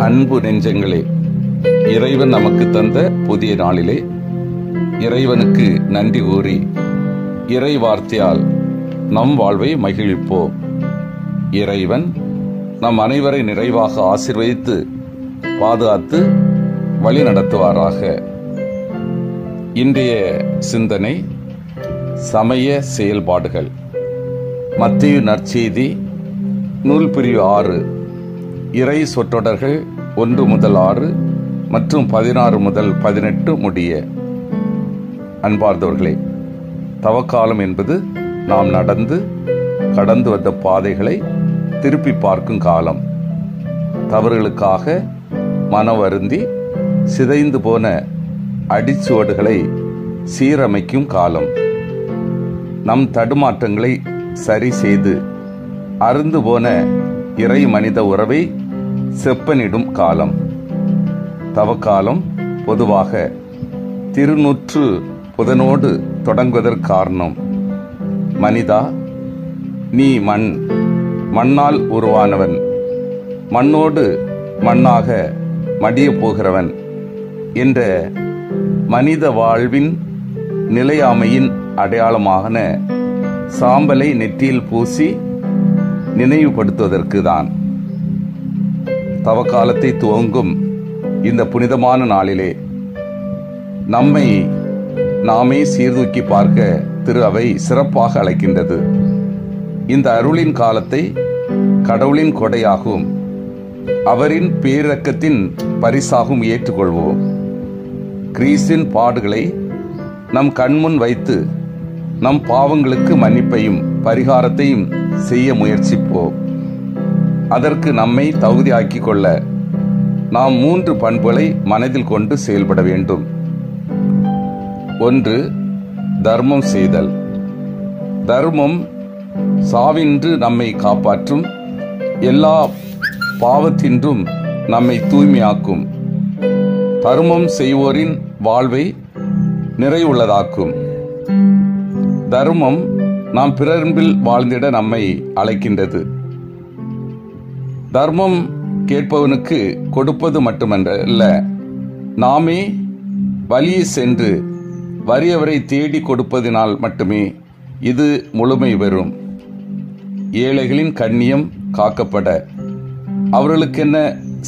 அன்பு நெஞ்சங்களே, இறைவன் நமக்கு தந்த புதிய நாளிலே இறைவனுக்கு நன்றி கூறி இறை வார்த்தையால் நம் வாழ்வை மகிழ்ப்போம். இறைவன் நம் அனைவரை நிறைவாக ஆசீர்வதித்து பாதுகாத்து வழி நடத்துவாராக. இன்றைய சிந்தனை சமய செயல்பாடுகள். மத்தேயு நற்செய்தி நூல் பிரிவு 6, இறை சொற்றொடர்கள் 1 முதல் 6 மற்றும் 16 முதல் 18 முடிய. அன்பார்ந்தவர்களே, தவக்காலம் என்பது நாம் நடந்து கடந்து வந்த பாதைகளை திருப்பி பார்க்கும் காலம். தவறுகளுக்காக மனவருந்தி சிதைந்து போன அடிச்சுவடுகளை சீரமைக்கும் காலம். நம் தடுமாற்றங்களை சரி செய்து அருந்து போன இறை மனித உறவை செப்பனிடும் காலம். தவக்காலம் பொதுவாக திருநூற்று புதனோடு தொடங்குவதற்கு காரணம், மனிதா, நீ மண்ணால் உருவானவன், மண்ணோடு மண்ணாக மடிய போகிறவன் என்ற மனித வாழ்வின் நிலையாமையின் அடையாளமான சாம்பலை நெற்றியில் பூசி நினைவுபடுத்துவதற்கு தான். தவக்காலத்தை துவங்கும் இந்த புனிதமான நாளிலே நம்மை நாமே சீர்தூக்கி பார்க்க திரு அவை சிறப்பாக அழைக்கின்றது. இந்த அருளின் காலத்தை கடவுளின் கொடையாகவும் அவரின் பேரக்கத்தின் பரிசாகவும் ஏற்றுக்கொள்வோம். கிறிஸ்தின் பாடுகளை நம் கண்முன் வைத்து நம் பாவங்களுக்கு மன்னிப்பையும் பரிகாரத்தையும் செய்ய முயற்சிப்போம். அதற்கு நம்மை தகுதியாக்கிக் கொள்ள நாம் 3 பண்புகளை மனதில் கொண்டு செயல்பட வேண்டும். 1. தர்மம் செய்தல். தர்மம் சாவின்று நம்மை காப்பாற்றும், எல்லா பாவத்தின்றும் நம்மை தூய்மையாக்கும், தர்மம் செய்வோரின் வாழ்வை நிறைவுள்ளதாக்கும். தர்மம் நாம் பிறர்பில் வாழ்ந்திட நம்மை அழைக்கின்றது. தர்மம் கேட்பவனுக்கு கொடுப்பது மட்டுமல்ல, நாமே வழியே சென்று வறியவரை தேடி கொடுப்பதினால் மட்டுமே இது முழுமை பெறும். ஏழைகளின் கண்ணியம் காக்கப்பட அவர்களுக்கென்ன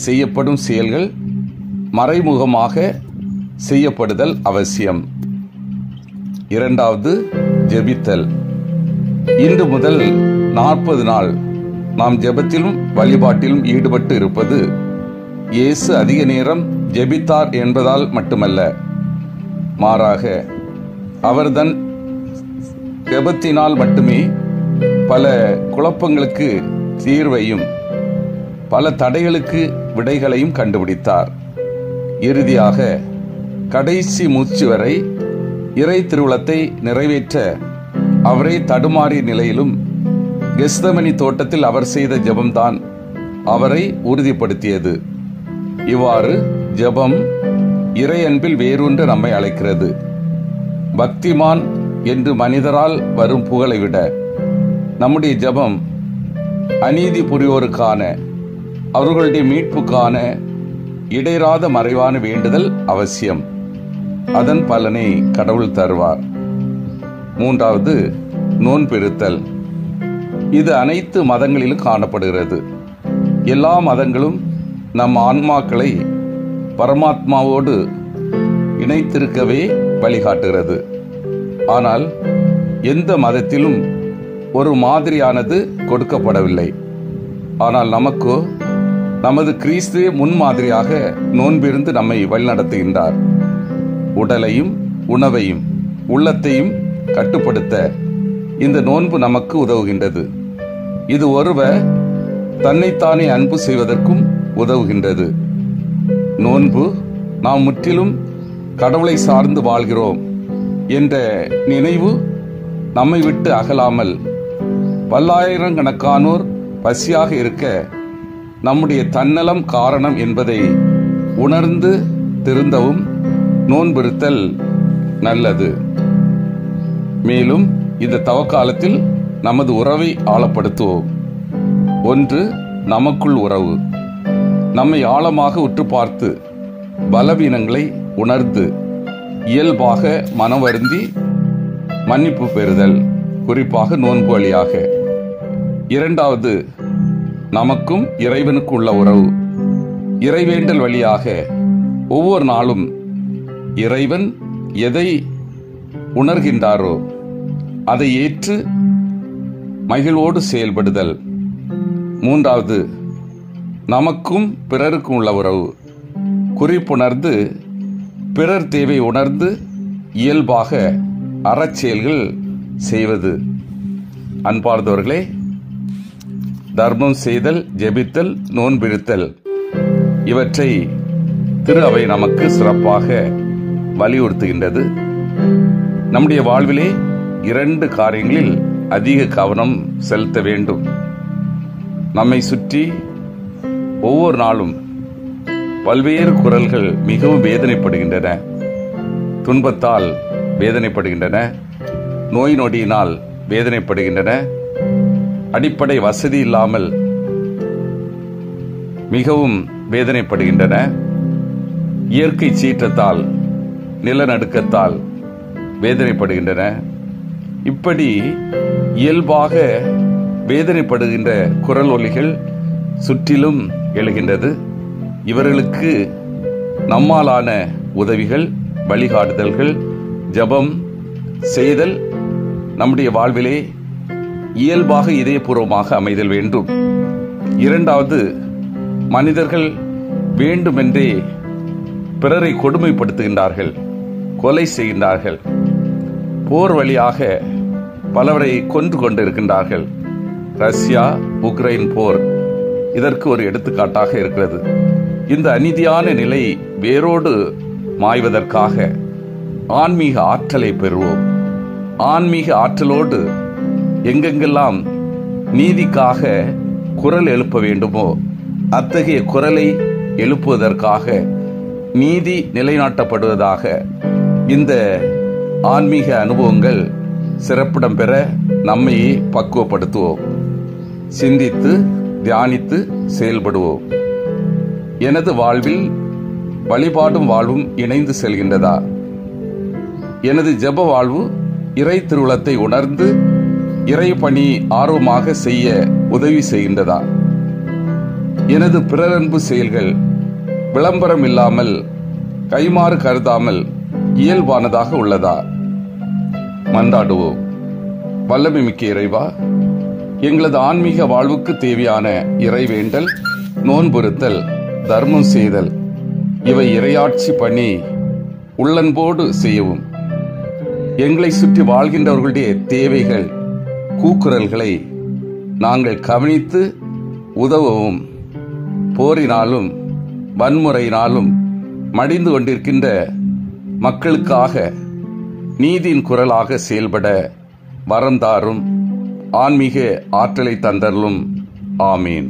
செய்யப்படும் செயல்கள் மறைமுகமாக செய்யப்படுதல் அவசியம். 2. ஜெபித்தல். இன்று முதல் 40 நாள் நாம் ஜெபத்திலும் வழிபாட்டிலும் ஈடுபட்டு இருப்பது இயேசு அதிக நேரம் ஜெபித்தார் என்பதால் மட்டுமல்ல, மாறாக அவர் தன் ஜெபத்தினால் மட்டுமே பல குழப்பங்களுக்கு தீர்வையும் பல தடைகளுக்கு விடைகளையும் கண்டுபிடித்தார். இறுதியாக கடைசி மூச்சு வரை இறை திருவுளத்தை நிறைவேற்ற அவரை தடுமாறிய நிலையிலும் கெத்செமனி தோட்டத்தில் அவர் செய்த ஜெபம்தான் அவரை உறுதிப்படுத்தியது. இவ்வாறு ஜெபம் இறை அன்பில் வேரூன்ற நம்மை அழைக்கிறது. பக்திமான் என்று மனிதரால் வரும் புகழை விட நம்முடைய ஜெபம் அநீதி புரிவோருக்கான, அவர்களுடைய மீட்புக்கான இடையராத மறைவான வேண்டுதல் அவசியம். அதன் பலனை கடவுள் தருவார். 3. நோன்பிருத்தல். இது அனைத்து மதங்களிலும் காணப்படுகிறது. எல்லா மதங்களும் நம் ஆன்மாக்களை பரமாத்மாவோடு இணைத்திருக்கவே வழிகாட்டுகிறது. ஆனால் எந்த மதத்திலும் ஒரு மாதிரியானது கொடுக்கப்படவில்லை. ஆனால் நமக்கோ நமது கிறிஸ்துவே முன்மாதிரியாக நோன்பிருந்து நம்மை வழிநடத்துகின்றார். உடலையும் உணவையும் உள்ளத்தையும் கட்டுப்படுத்த இந்த நோன்பு நமக்கு உதவுகின்றது. இது ஒருவர் தன்னைத்தானே அன்பு செய்வதற்கும் உதவுகின்றது. நோன்பு நாம் முற்றிலும் கடவுளை சார்ந்து வாழ்கிறோம் என்ற நினைவு நம்மை விட்டு அகலாமல் பல்லாயிரக்கணக்கானோர் பசியாக இருக்க நம்முடைய தன்னலம் காரணம் என்பதை உணர்ந்து திருந்தவும் நோன்பிருத்தல் நல்லது. மேலும் இந்த தவக்காலத்தில் நமது உறவை ஆழப்படுத்துவோம். 1. நமக்குள் உறவு. நம்மை ஆழமாக உற்று பார்த்து பலவீனங்களை உணர்ந்து இயல்பாக மனம் வருந்தி மன்னிப்பு பெறுதல், குறிப்பாக நோன்பு வழியாக. இரண்டாவது, நமக்கும் இறைவனுக்கு உள்ள உறவு. இறைவேண்டல் வழியாக ஒவ்வொரு நாளும் இறைவன் எதை உணர்கின்றாரோ அதை ஏற்று மகிழ்வோடு செயல்படுதல். மூன்றாவது, நமக்கும் பிறருக்கும் உள்ள உறவு. குறிப்புணர்ந்து பிறர் தேவை உணர்ந்து இயல்பாக அறச்செயல்கள் செய்வது. அன்பார்ந்தவர்களே, தர்மம் செய்தல், ஜெபித்தல், நோன்பிருத்தல் இவற்றை திரு அவை நமக்கு சிறப்பாக வலியுறுத்துகின்றது. நம்முடைய வாழ்விலே 2 காரியங்களில் அதிக கவனம் செலுத்த வேண்டும். நம்மை சுற்றி ஒவ்வொரு நாளும் பல்வேறு குரல்கள் மிகவும் வேதனைப்படுகின்றன. துன்பத்தால் வேதனைப்படுகின்றன, நோய் நொடியினால் வேதனைப்படுகின்றன, அடிப்படை வசதி இல்லாமல் மிகவும் வேதனைப்படுகின்றன, இயற்கை சீற்றத்தால், நிலநடுக்கத்தால் வேதனைப்படுகின்றன. இப்படி இயல்பாக வேதனைப்படுகின்ற குரல் ஒலிகள் சுற்றிலும் எழுகின்றது. இவர்களுக்கு நம்மாலான உதவிகள், வழிகாட்டுதல்கள், ஜெபம் செய்தல் நம்முடைய வாழ்விலே இயல்பாக இதயபூர்வமாக அமைதல் வேண்டும். இரண்டாவது, மனிதர்கள் வேண்டுமென்றே பிறரை கொடுமைப்படுத்துகின்றார்கள், கொலை செய்கின்றார்கள், போர் வழியாக பலவரை கொன்று கொண்டிருக்கின்றார்கள். ரஷ்யா உக்ரைன் போர் இதற்கு ஒரு எடுத்துக்காட்டாக இருக்கிறது. இந்த அநீதியான நிலை வேரோடு மாய்வதற்காக ஆன்மீக ஆற்றலை பெறுவோம். ஆன்மீக ஆற்றலோடு எங்கெங்கெல்லாம் நீதிக்காக குரல் எழுப்ப வேண்டுமோ அத்தகைய குரலை எழுப்புவதற்காக, நீதி நிலைநாட்டப்படுவதாக இந்த ஆன்மீக அனுபவங்கள் சிறப்பிடம் பெற நம்மையே பக்குவப்படுத்துவோம். சிந்தித்து தியானித்து செயல்படுவோம். எனது வாழ்வில் வழிபாடும் வாழ்வும் இணைந்து செல்கின்றதா? எனது ஜெப வாழ்வு இறை திருவுளத்தை உணர்ந்து இறை பணி ஆர்வமாக செய்ய உதவி செய்கின்றதா? எனது பிறரன்பு செயல்கள் விளம்பரம் இல்லாமல், கைமாறு கருதாமல் இயல்பானதாக உள்ளதா? மன்றாடுவோம். வல்லமை மிக்க இறைவா, எங்களது ஆன்மீக வாழ்வுக்கு தேவையான இறைவேண்டல், நோன்புறுத்தல், தர்மம் செய்தல் இவை இறையாட்சி பணி உள்ளன்போடு செய்யவும். எங்களை சுற்றி வாழ்கின்றவர்களுடைய தேவைகள், கூக்குரல்களை நாங்கள் கவனித்து உதவவும். போரினாலும் வன்முறையினாலும் மடிந்து கொண்டிருக்கின்ற மக்களுக்காக நீதியின் குரலாக செயல்பட வரம் தாரும். ஆன்மீக ஆற்றலை தந்தருளும். ஆமீன்.